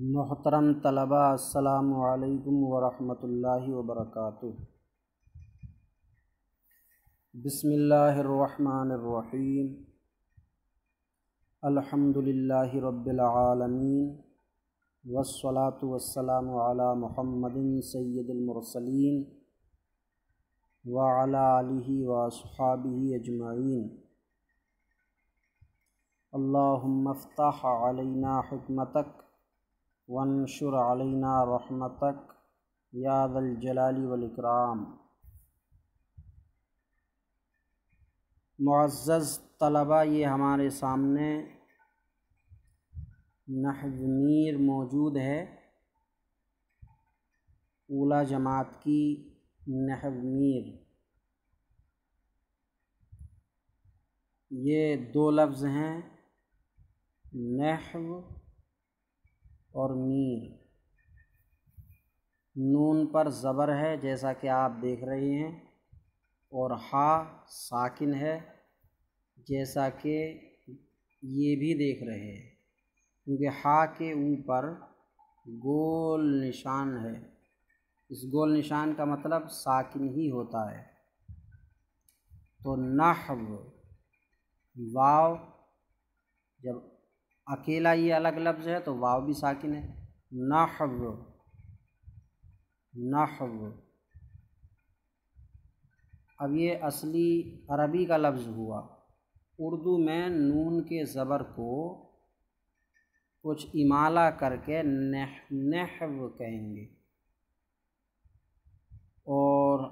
محترم طلباء، السلام علیکم ورحمۃ اللہ وبرکاتہ۔ بسم اللہ الرحمن الرحیم۔ الحمد للہ رب العالمین، والصلاة والسلام علی محمد سید المرسلین وعلی آلہ واصحابہ اجمعین۔ اللہم افتح علینا حکمتک وانشر علینا رحمتک یا ذا الجلال والاکرام۔ معزز طلباء، یہ ہمارے سامنے نحو میر موجود ہے، اولى جماعت کی نحو میر۔ یہ دو لفظ ہیں، نحو اور میر۔ نون پر زبر ہے جیسا کہ آپ دیکھ رہے ہیں، اور ہا ساکن ہے جیسا کہ یہ بھی دیکھ رہے ہیں، کیونکہ ہا کے اوپر گول نشان ہے۔ اس گول نشان کا مطلب ساکن ہی ہوتا ہے۔ تو نحو، واو جب اکیلا یہ الگ لفظ ہے تو واو بھی ساکن ہے۔ نحو، نحو۔ اب یہ اصلی عربی کا لفظ ہوا۔ اردو میں نون کے زبر کو کچھ امالہ کر کے نحو کہیں گے، اور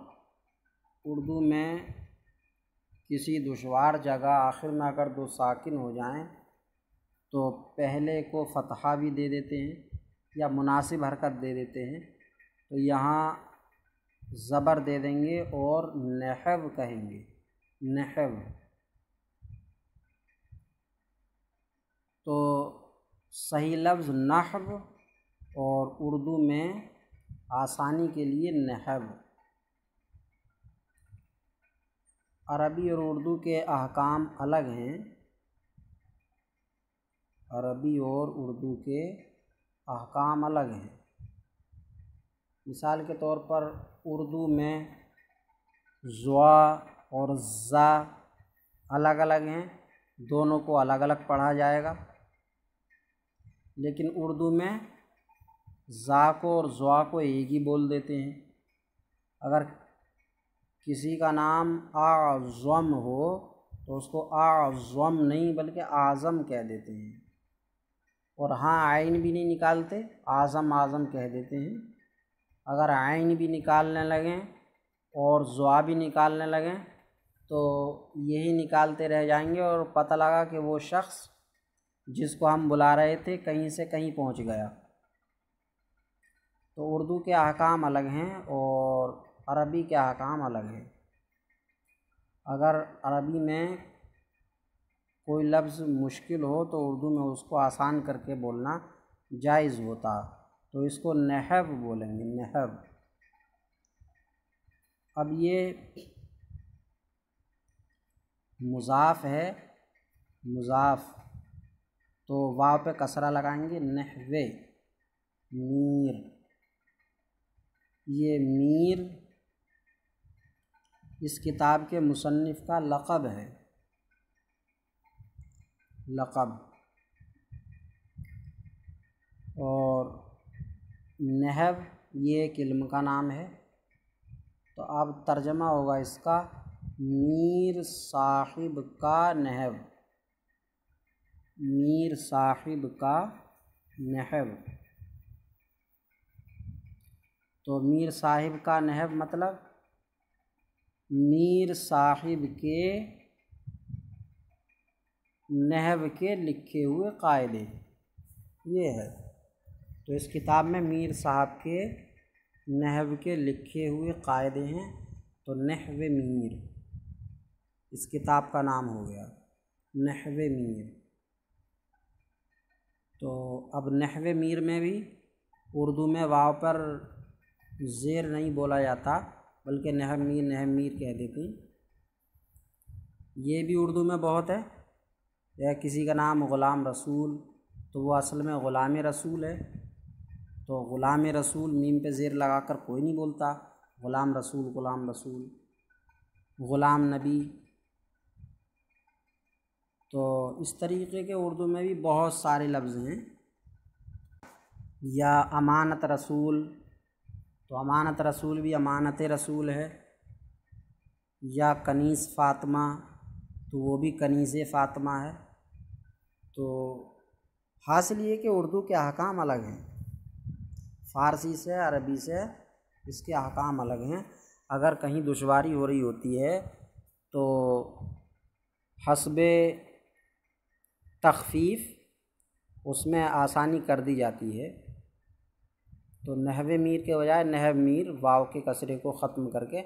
اردو میں کسی دشوار جگہ آخر میں اگر دو ساکن ہو جائیں تو پہلے کو فتحہ بھی دے دیتے ہیں یا مناسب حرکت دے دیتے ہیں، تو یہاں زبر دے دیں گے اور نحو کہیں گے، نحو۔ تو صحیح لفظ نحو، اور اردو میں آسانی کے لیے نحو۔ عربی اور اردو کے احکام الگ ہیں، عربی اور اردو کے احکام الگ ہیں۔ مثال کے طور پر اردو میں زوا اور زا الگ الگ ہیں، دونوں کو الگ الگ پڑھا جائے گا، لیکن اردو میں زا کو اور زوا کو ایک ہی بول دیتے ہیں۔ اگر کسی کا نام اعظم ہو تو اس کو اعظم نہیں بلکہ اعظم کہہ دیتے ہیں، اور ہاں عین بھی نہیں نکالتے، اعظم اعظم کہہ دیتے ہیں۔ اگر عین بھی نکالنے لگیں اور زوا بھی نکالنے لگیں تو یہی نکالتے رہ جائیں گے، اور پتہ لگا کہ وہ شخص جس کو ہم بلا رہے تھے کہیں سے کہیں پہنچ گیا۔ تو اردو کے احکام الگ ہیں اور عربی کے احکام الگ ہیں۔ اگر عربی میں کوئی لفظ مشکل ہو تو اردو میں اس کو آسان کر کے بولنا جائز ہوتا، تو اس کو نحو بولیں گے، نحو۔ اب یہ مضاف ہے، مضاف، تو واو پہ کسرہ لگائیں گے، نحو، میر۔ یہ میر اس کتاب کے مصنف کا لقب ہے، لقب۔ اور نحو یہ ایک علم کا نام ہے۔ تو اب ترجمہ ہوگا اس کا، میر صاحب کا نحو، میر صاحب کا نحو۔ تو میر صاحب کا نحو مطلب میر صاحب کے نحو کے لکھے ہوئے قاعدے، یہ ہے۔ تو اس کتاب میں میر صاحب کے نحو کے لکھے ہوئے قاعدے ہیں، تو نحو میر اس کتاب کا نام ہو گیا، نحو میر۔ تو اب نحو میر میں بھی اردو میں واو پر زیر نہیں بولا جاتا بلکہ نحو میر، نحو میر کہہ دیتے ہیں۔ یہ بھی اردو میں بہت ہے۔ یا کسی کا نام غلام رسول، تو وہ اصل میں غلام رسول ہے، تو غلام رسول میم پہ زیر لگا کر کوئی نہیں بولتا، غلام رسول، غلام رسول، غلام نبی۔ تو اس طریقے کے اردو میں بھی بہت سارے لفظ ہیں۔ یا امانت رسول، تو امانت رسول بھی امانت رسول ہے۔ یا کنیز فاطمہ، تو وہ بھی کنیز فاطمہ ہے۔ تو حاصل یہ کہ اردو کے احکام الگ ہیں، فارسی سے، عربی سے اس کے احکام الگ ہیں۔ اگر کہیں دشواری ہو رہی ہوتی ہے تو حسب تخفیف اس میں آسانی کر دی جاتی ہے، تو نحو میر کے بجائے نحو میر واو کے کسرے کو ختم کر کے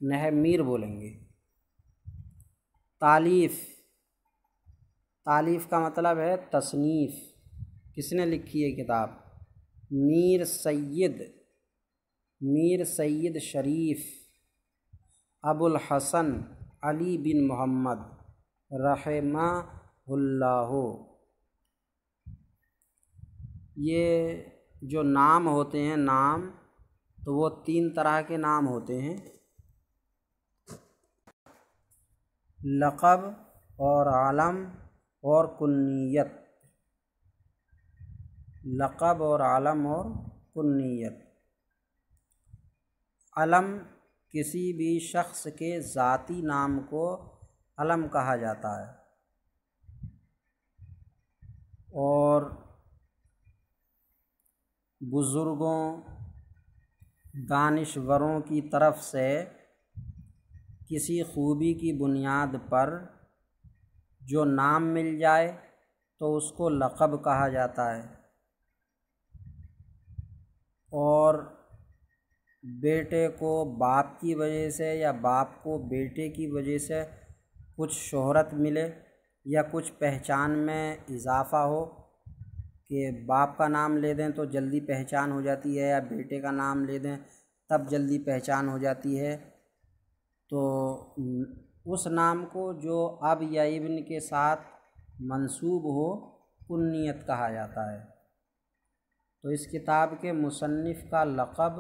نحو میر بولیں گے۔ تالیف، تالیف کا مطلب ہے تصنیف، کس نے لکھی ہے کتاب؟ میر سید شریف ابو الحسن علی بن محمد رحمہ اللہ۔ یہ جو نام ہوتے ہیں، نام تو وہ 3 طرح کے نام ہوتے ہیں، لقب اور علم اور کنیت۔ لقب اور علم اور کنیت۔ علم کسی بھی شخص کے ذاتی نام کو علم کہا جاتا ہے، اور بزرگوں، دانشوروں کی طرف سے کسی خوبی کی بنیاد پر جو نام مل جائے تو اس کو لقب کہا جاتا ہے۔ اور بیٹے کو باپ کی وجہ سے یا باپ کو بیٹے کی وجہ سے کچھ شہرت ملے یا کچھ پہچان میں اضافہ ہو، کہ باپ کا نام لے دیں تو جلدی پہچان ہو جاتی ہے، یا بیٹے کا نام لے دیں تب جلدی پہچان ہو جاتی ہے، تو اس نام کو جو اب یا ابن کے ساتھ منسوب ہو کنیت کہا جاتا ہے۔ تو اس کتاب کے مصنف کا لقب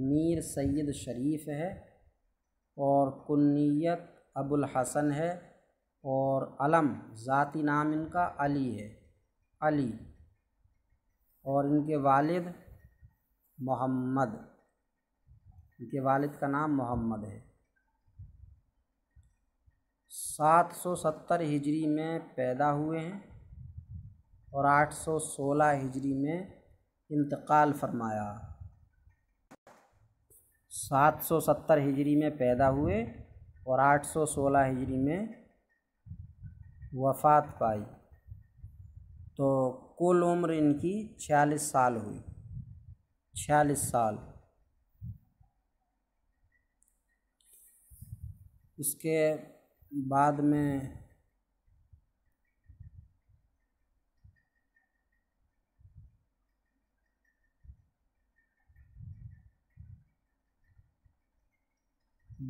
میر سید شریف ہے، اور کنیت ابو الحسن ہے، اور علم ذاتی نام ان کا علی ہے، علی، اور ان کے والد محمد، ان کے والد کا نام محمد ہے۔ 770 ہجری میں پیدا ہوئے ہیں اور 816 ہجری میں انتقال فرمایا۔ 770 ہجری میں پیدا ہوئے اور 816 ہجری میں وفات پائی، تو کل عمر ان کی 46 سال ہوئی، 46 سال۔ اس کے بعد میں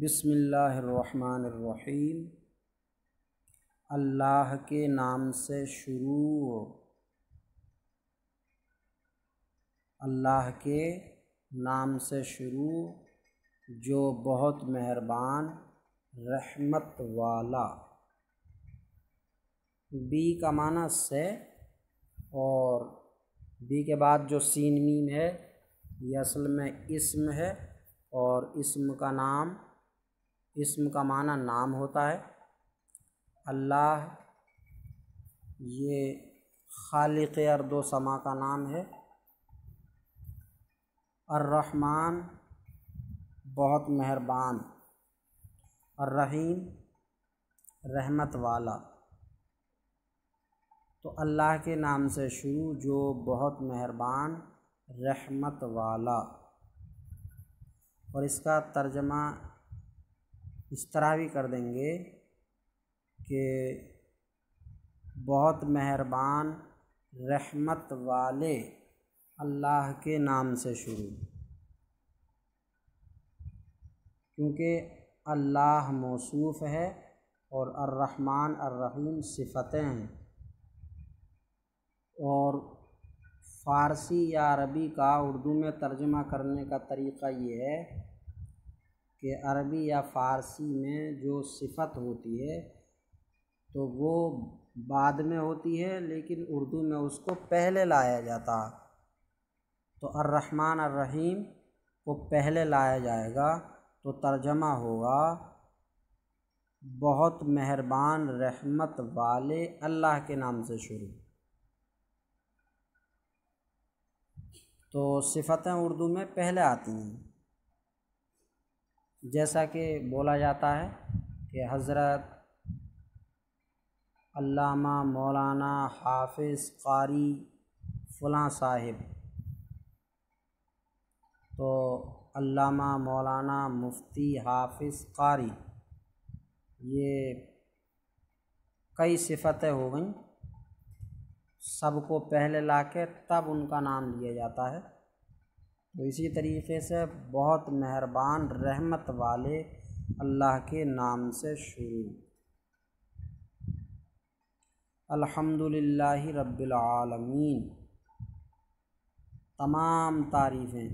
بسم اللہ الرحمن الرحیم، اللہ کے نام سے شروع، اللہ کے نام سے شروع جو بہت مہربان رحمت والا۔ بی کا معنی سے، اور بی کے بعد جو سین میم ہے یہ اصل میں اسم ہے، اور اسم کا نام، اسم کا معنی نام ہوتا ہے۔ اللہ یہ خالق ارض و سما کا نام ہے۔ الرحمن بہت مہربان، الرحیم رحمت والا۔ تو اللہ کے نام سے شروع جو بہت مہربان رحمت والا، اور اس کا ترجمہ اس طرح بھی کر دیں گے کہ بہت مہربان رحمت والے اللہ کے نام سے شروع، کیونکہ اللہ موصوف ہے اور الرحمن الرحیم صفتیں ہیں، اور فارسی یا عربی کا اردو میں ترجمہ کرنے کا طریقہ یہ ہے کہ عربی یا فارسی میں جو صفت ہوتی ہے تو وہ بعد میں ہوتی ہے، لیکن اردو میں اس کو پہلے لایا جاتا۔ تو الرحمن الرحیم کو پہلے لایا جائے گا تو ترجمہ ہوگا بہت مہربان رحمت والے اللہ کے نام سے شروع۔ تو صفتیں اردو میں پہلے آتی ہیں، جیسا کہ بولا جاتا ہے کہ حضرت علامہ مولانا حافظ قاری فلاں صاحب، تو علامہ مولانا مفتی حافظ قاری، یہ کئی صفتیں ہو گئیں، سب کو پہلے لا کے تب ان کا نام لیا جاتا ہے۔ تو اسی طریقے سے بہت مہربان رحمت والے اللہ کے نام سے شروع۔ الحمدللہ رب العالمین، تمام تعریفیں،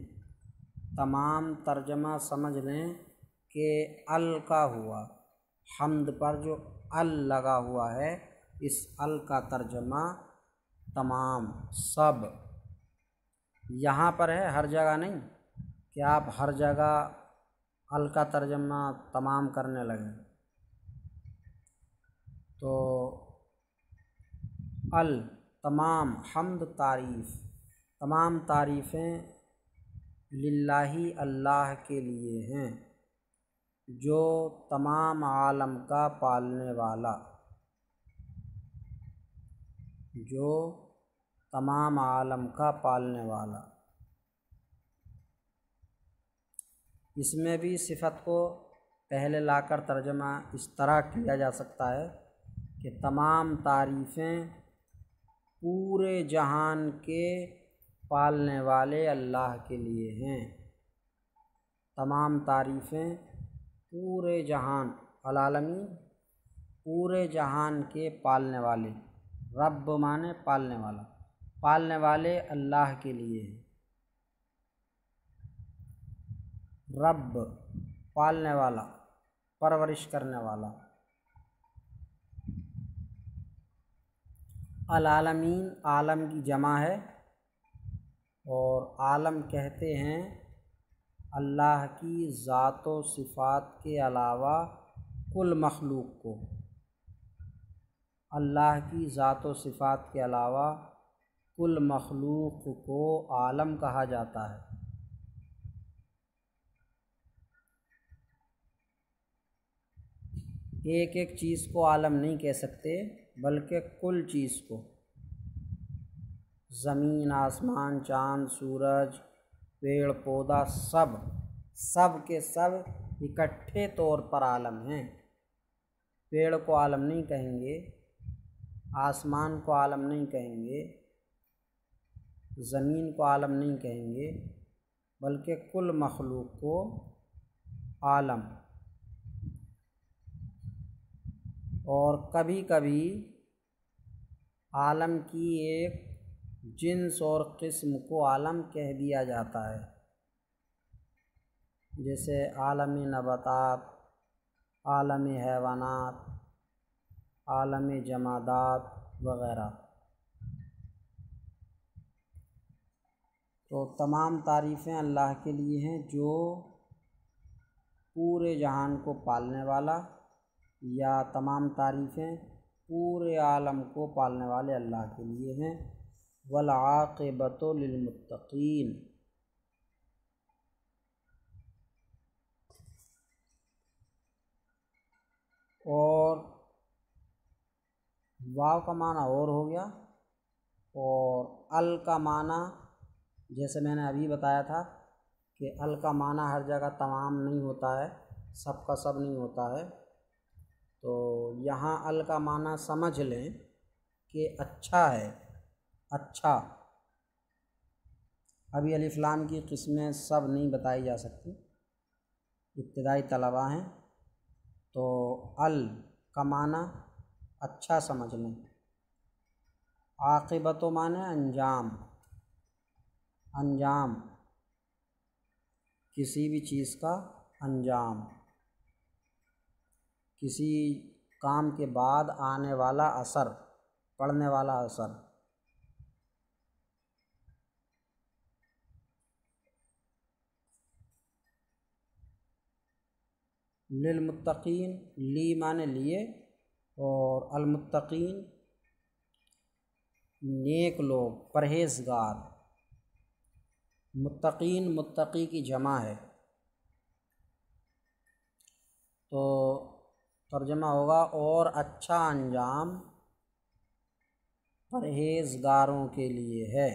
تمام ترجمہ سمجھ لیں کہ ال کا ہوا، حمد پر جو ال لگا ہوا ہے، اس ال کا ترجمہ تمام، سب۔ یہاں پر ہے، ہر جگہ نہیں کہ آپ ہر جگہ ال کا ترجمہ تمام کرنے لگیں۔ تو ال تمام، حمد تعریف، تمام تعریفیں للہ اللہ کے لیے ہیں، جو تمام عالم کا پالنے والا، جو تمام عالم کا پالنے والا۔ اس میں بھی صفت کو پہلے لا کر ترجمہ اس طرح کیا جا سکتا ہے کہ تمام تعریفیں پورے جہان کے پالنے والے اللہ کے لیے ہیں، تمام تعریفیں پورے جہان، العالمین، پورے جہان کے پالنے والے، رب مانے پالنے والا، پالنے والے اللہ کے لیے ہیں۔ رب پالنے والا، پرورش کرنے والا۔ العالمین عالم کی جمع ہے، اور عالم کہتے ہیں اللہ کی ذات و صفات کے علاوہ کل مخلوق کو، اللہ کی ذات و صفات کے علاوہ کل مخلوق کو عالم کہا جاتا ہے۔ ایک ایک چیز کو عالم نہیں کہہ سکتے، بلکہ کل چیز کو، زمین، آسمان، چاند، سورج، پیڑ پودا، سب کے سب اکٹھے طور پر عالم ہیں۔ پیڑ کو عالم نہیں کہیں گے، آسمان کو عالم نہیں کہیں گے، زمین کو عالم نہیں کہیں گے، بلکہ کل مخلوق کو عالم۔ اور کبھی کبھی عالم کی ایک جنس اور قسم کو عالم کہہ دیا جاتا ہے، جیسے عالم نباتات، عالم حیوانات، عالم جمادات وغیرہ۔ تو تمام تعریفیں اللہ کے لیے ہیں، جو پورے جہان کو پالنے والا، یا تمام تعریفیں پورے عالم کو پالنے والے اللہ کے لیے ہیں۔ والعاقبۃ للمتقین، اور واو کا معنی اور ہو گیا، اور ال کا معنی جیسے میں نے ابھی بتایا تھا کہ ال کا معنی ہر جگہ تمام نہیں ہوتا ہے، سب کا سب نہیں ہوتا ہے۔ تو یہاں ال کا معنی سمجھ لیں کہ اچھا ہے، اچھا۔ ابھی الف لام کی قسمیں سب نہیں بتائی جا سکتی، ابتدائی طلبہ ہیں، تو ال کا معنی اچھا سمجھ لیں۔ عاقبت معنی انجام، انجام، کسی بھی چیز کا انجام، کسی کام کے بعد آنے والا اثر، پڑنے والا اثر۔ للمتقین، لی معنی لیے، اور المتقین نیک لوگ، پرہیزگار۔ متقین متقی کی جمع ہے، تو ترجمہ ہوگا اور اچھا انجام پرہیزگاروں کے لیے ہے،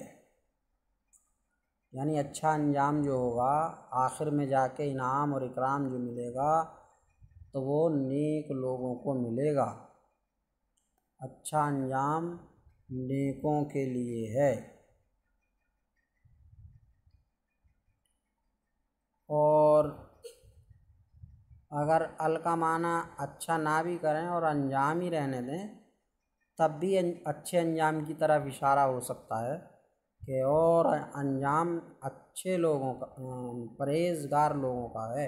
یعنی اچھا انجام جو ہوگا آخر میں جا کے انعام اور اکرام جو ملے گا تو وہ نیک لوگوں کو ملے گا۔ اچھا انجام نیکوں کے لیے ہے۔ اور اگر ال کا معنی اچھا نہ بھی کریں اور انجام ہی رہنے دیں تب بھی اچھے انجام کی طرف اشارہ ہو سکتا ہے کہ اور انجام اچھے لوگوں کا، پرہیزگار لوگوں کا ہے،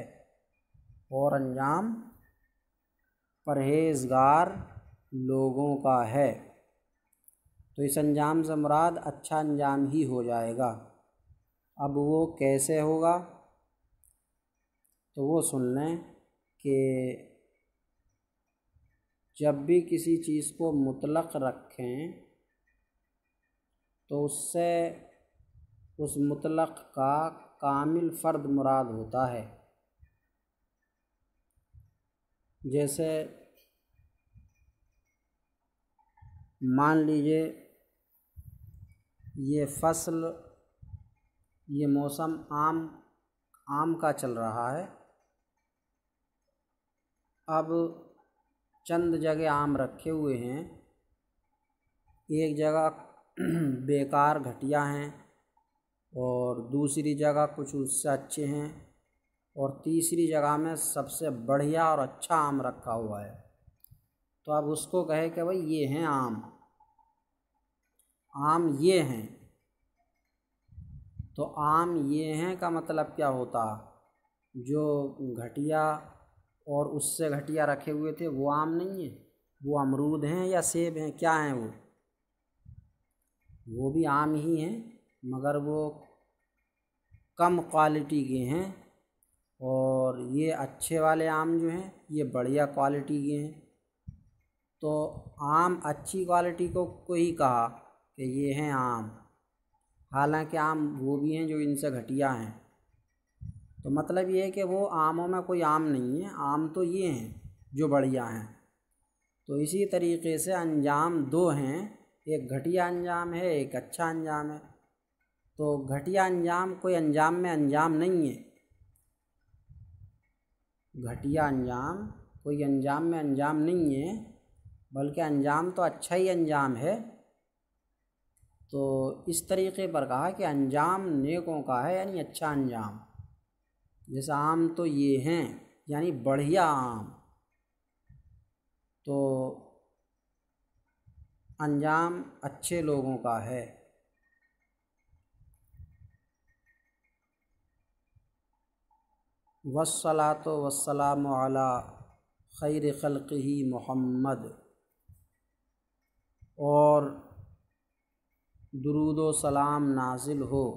اور انجام پرہیزگار لوگوں کا ہے، تو اس انجام سے مراد اچھا انجام ہی ہو جائے گا۔ اب وہ کیسے ہوگا تو وہ سن لیں کہ جب بھی کسی چیز کو مطلق رکھیں تو اس سے اس مطلق کا کامل فرد مراد ہوتا ہے۔ جیسے مان لیجئے یہ فصل، یہ موسم آم کا چل رہا ہے، اب چند جگہ آم رکھے ہوئے ہیں، ایک جگہ بیکار گھٹیا ہیں اور دوسری جگہ کچھ اس سے اچھے ہیں اور تیسری جگہ میں سب سے بڑھیا اور اچھا آم رکھا ہوا ہے، تو اب اس کو کہے کہ بھئی یہ ہیں آم یہ ہیں، تو آم یہ ہیں کا مطلب کیا ہوتا؟ جو گھٹیا اور اس سے گھٹیا رکھے ہوئے تھے وہ آم نہیں ہیں، وہ امرود ہیں یا سیب ہیں، کیا ہیں وہ بھی آم ہی ہیں مگر وہ کم کوالٹی کے ہیں، اور یہ اچھے والے آم جو ہیں یہ بڑھیا کوالٹی کے ہیں۔ تو آم اچھی کوالٹی کو ہی کہا کہ یہ ہیں آم، حالانکہ آم وہ بھی ہیں جو ان سے گھٹیا ہیں، تو مطلب یہ ہے کہ وہ آموں میں کوئی آم نہیں ہے، آم تو یہ ہیں جو بڑھیا ہیں۔ تو اسی طریقے سے انجام دو ہیں، ایک گھٹیا انجام ہے، ایک اچھا انجام ہے۔ تو گھٹیا انجام کوئی انجام میں انجام نہیں ہے، گھٹیا انجام کوئی انجام میں انجام نہیں ہے بلکہ انجام تو اچھا ہی انجام ہے۔ تو اس طریقے پر کہا کہ انجام نیکوں کا ہے، یعنی اچھا انجام، جیسے آم تو یہ ہیں یعنی بڑھیا آم، تو انجام اچھے لوگوں کا ہے۔ والصلاۃ والسلام علی خیر خلقہ محمد، اور درود و سلام نازل ہو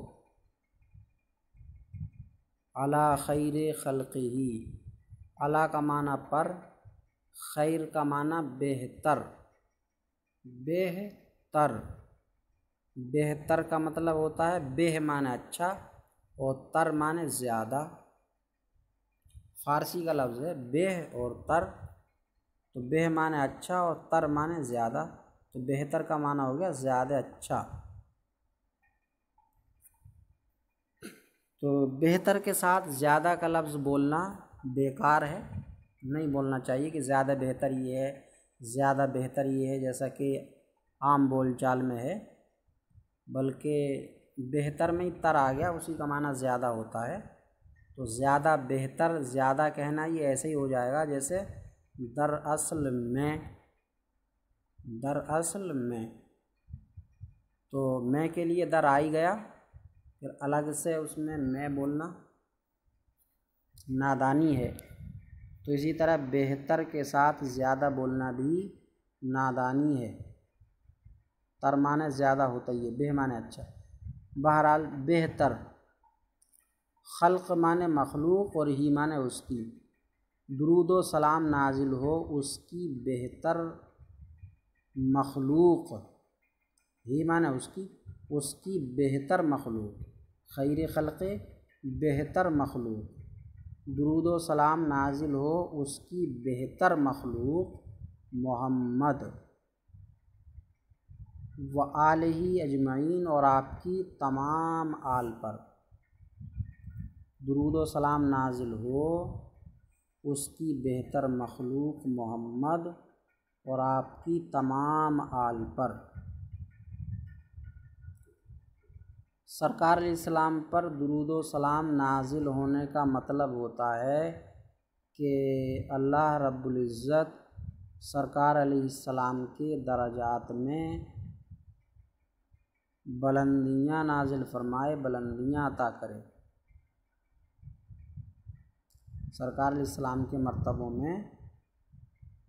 علی خیر خلقہ، علی کا معنی پر، خیر کا معنی بہتر، بہتر، بہتر کا مطلب ہوتا ہے بہ معنی اچھا اور تر معنی زیادہ، فارسی کا لفظ ہے بہ اور تر، تو بہ معنی اچھا اور تر معنی زیادہ، تو بہتر کا معنی ہو گیا زیادہ اچھا۔ تو بہتر کے ساتھ زیادہ کا لفظ بولنا بیکار ہے، نہیں بولنا چاہیے کہ زیادہ بہتر یہ ہے، زیادہ بہتر یہ ہے، جیسا کہ عام بول چال میں ہے، بلکہ بہتر میں ہی تر آ گیا، اسی کا معنی زیادہ ہوتا ہے۔ تو زیادہ بہتر، زیادہ کہنا یہ ایسے ہی ہو جائے گا جیسے دراصل میں، دراصل میں، تو میں کے لیے در آ ہی گیا، پھر الگ سے اس میں بولنا نادانی ہے، تو اسی طرح بہتر کے ساتھ زیادہ بولنا بھی نادانی ہے۔ تر معنی زیادہ ہوتا ہی ہے، بہ معنی اچھا۔ بہرحال بہتر، خلق معنی مخلوق اور ہی معنی اس کی، درود و سلام نازل ہو اس کی بہتر مخلوق، ہی معنی اس کی بہتر مخلوق، خیر خلق بہتر مخلوق، درود و سلام نازل ہو اس کی بہتر مخلوق محمد و آلہ اجمعین، اور آپ کی تمام آل پر، درود و سلام نازل ہو اس کی بہتر مخلوق محمد اور آپ کی تمام آل پر۔ سرکار علیہ السلام پر درود و سلام نازل ہونے کا مطلب ہوتا ہے کہ اللہ رب العزت سرکار علیہ السلام کے درجات میں بلندیاں نازل فرمائے، بلندیاں عطا کرے، سرکار علیہ السلام کے مرتبوں میں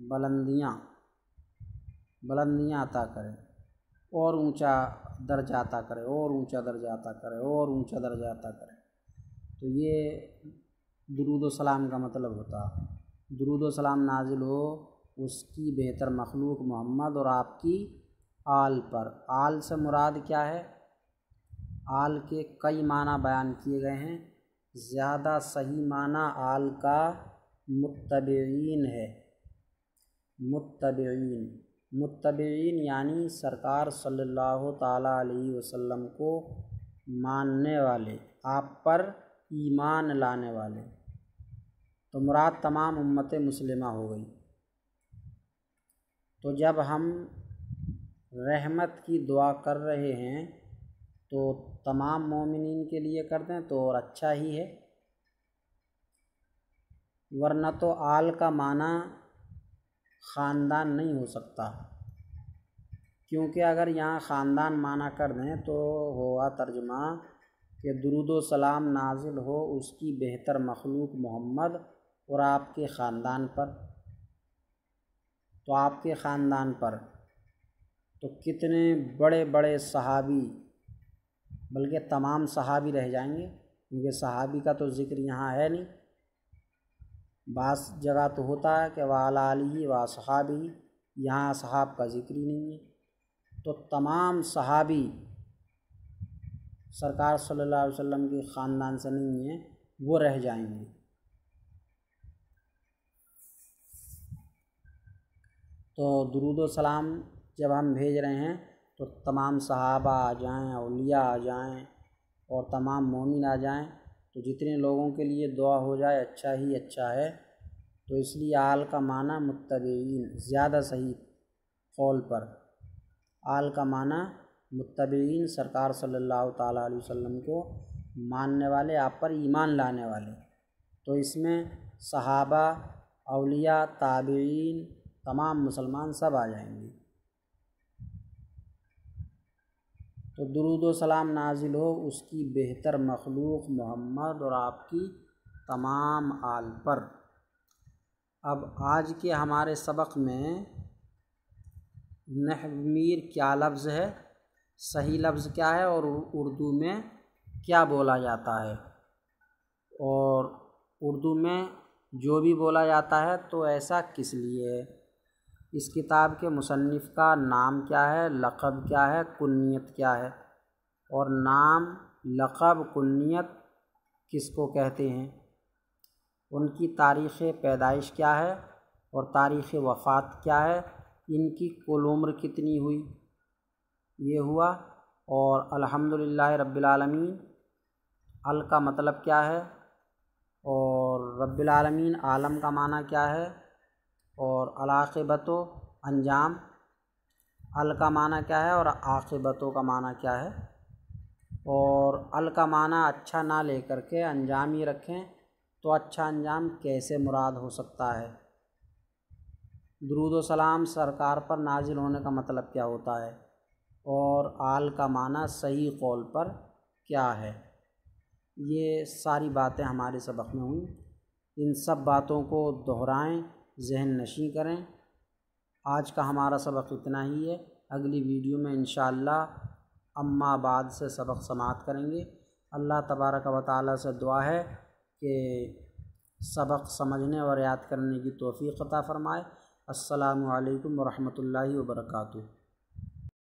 بلندیاں عطا کرے، اور اونچا درجہ عطا کرے، اور اونچا درجہ عطا کرے، اور اونچا درجہ عطا کرے۔ تو یہ درود و سلام کا مطلب ہوتا ہے، درود و سلام نازل ہو اس کی بہتر مخلوق محمد اور آپ کی آل پر۔ آل سے مراد کیا ہے؟ آل کے کئی معنی بیان کیے گئے ہیں، زیادہ صحیح معنی آل کا متبعین ہے، متبعین یعنی سرکار صلی اللہ تعالیٰ علیہ وسلم کو ماننے والے، آپ پر ایمان لانے والے، تو مراد تمام امت مسلمہ ہو گئی۔ تو جب ہم رحمت کی دعا کر رہے ہیں تو تمام مومنین کے لیے کر دیں تو اور اچھا ہی ہے، ورنہ تو آل کا معنی خاندان نہیں ہو سکتا، کیونکہ اگر یہاں خاندان معنی کر دیں تو ہوا ترجمہ کہ درود و سلام نازل ہو اس کی بہتر مخلوق محمد اور آپ کے خاندان پر، تو آپ کے خاندان پر تو کتنے بڑے بڑے صحابی، بلکہ تمام صحابی رہ جائیں گے، کیونکہ صحابی کا تو ذکر یہاں ہے نہیں، بعض جگہ تو ہوتا ہے کہ وعلی آلہ و اصحابہ، یہاں اصحاب کا ذکر ہی نہیں ہے، تو تمام صحابی سرکار صلی اللہ علیہ وسلم کے خاندان سے نہیں ہیں، وہ رہ جائیں گے۔ تو درود و سلام جب ہم بھیج رہے ہیں تو تمام صحابہ آ جائیں، اولیاء آ جائیں، اور تمام مومن آ جائیں، تو جتنے لوگوں کے لیے دعا ہو جائے اچھا ہی اچھا ہے۔ تو اس لیے آل کا معنی متبعین، زیادہ صحیح قول پر آل کا معنی متبعین، سرکار صلی اللہ تعالیٰ علیہ وسلم کو ماننے والے، آپ پر ایمان لانے والے، تو اس میں صحابہ، اولیاء، تابعین، تمام مسلمان سب آ جائیں گے۔ تو درود و سلام نازل ہو اس کی بہتر مخلوق محمد اور آپ کی تمام آل پر۔ اب آج کے ہمارے سبق میں نحو میر کیا لفظ ہے، صحیح لفظ کیا ہے، اور اردو میں کیا بولا جاتا ہے، اور اردو میں جو بھی بولا جاتا ہے تو ایسا کس لیے ہے، اس کتاب کے مصنف کا نام کیا ہے، لقب کیا ہے، کنیت کیا ہے، اور نام، لقب، کنیت کس کو کہتے ہیں، ان کی تاریخ پیدائش کیا ہے اور تاریخ وفات کیا ہے، ان کی کل عمر کتنی ہوئی، یہ ہوا، اور الحمدللہ رب العالمین، ال کا مطلب کیا ہے، اور رب العالمین عالم کا معنی کیا ہے، اور العاقبۃ انجام، ال کا معنی کیا ہے اور عاقبتوں کا معنی کیا ہے، اور ال کا معنی اچھا نہ لے کر کے انجام ہی رکھیں تو اچھا انجام کیسے مراد ہو سکتا ہے، درود و سلام سرکار پر نازل ہونے کا مطلب کیا ہوتا ہے، اور آل کا معنی صحیح قول پر کیا ہے۔ یہ ساری باتیں ہمارے سبق میں ہوئیں، ان سب باتوں کو دہرائیں، ذہن نشیں کریں۔ آج کا ہمارا سبق اتنا ہی ہے، اگلی ویڈیو میں انشاءاللہ اما بعد سے سبق سماعت کریں گے۔ اللہ تبارک و تعالیٰ سے دعا ہے کہ سبق سمجھنے اور یاد کرنے کی توفیق عطا فرمائے۔ السلام علیکم ورحمۃ اللہ وبرکاتہ۔